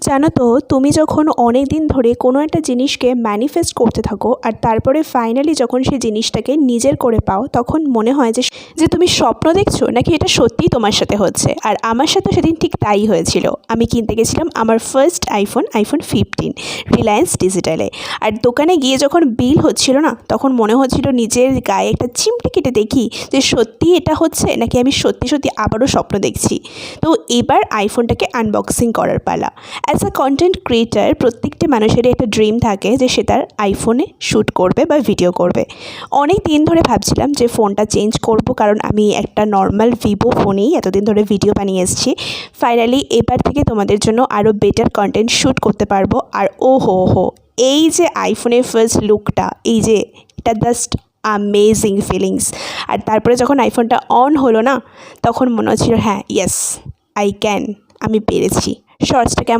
জানো তো, তুমি যখন অনেক দিন ধরে কোনো একটা জিনিসকে ম্যানিফেস্ট করতে থাকো আর তারপরে ফাইনালি যখন সেই জিনিসটাকে নিজের করে পাও, তখন মনে হয় যে যে তুমি স্বপ্ন দেখছো নাকি এটা সত্যিই তোমার সাথে হচ্ছে। আর আমার সাথে সেদিন ঠিক তাই হয়েছিল। আমি কিনতে গেছিলাম আমার ফার্স্ট আইফোন 15 রিলায়েন্স ডিজিটালে। আর দোকানে গিয়ে যখন বিল হচ্ছিল না, তখন মনে হচ্ছিল নিজের গায়ে একটা চিমটি কেটে দেখি যে সত্যি এটা হচ্ছে নাকি আমি সত্যি সত্যি আবারও স্বপ্ন দেখছি। তো এবার আইফোনটাকে আনবক্সিং করার পালা। অ্যাজ আ কন্টেন্ট ক্রিয়েটার প্রত্যেকটা মানুষেরই একটা ড্রিম থাকে যে সে তার আইফোনে শ্যুট করবে বা ভিডিও করবে। অনেক দিন ধরে ভাবছিলাম যে ফোনটা চেঞ্জ করব, কারণ আমি একটা নর্মাল ভিভো ফোনেই এতদিন ধরে ভিডিও বানিয়ে এসেছি। ফাইনালি এবার থেকে তোমাদের জন্য আরও বেটার কন্টেন্ট শ্যুট করতে পারবো। আর ও হো এই যে আইফোনের ফার্স্ট লুকটা, এই যে এটা জাস্ট অ্যামেজিং ফিলিংস। আর তারপরে যখন আইফোনটা অন হলো না, তখন মনে হচ্ছিল হ্যাঁ ইয়েস আই ক্যান, আমি পেরেছি। শর্টসটা কেমন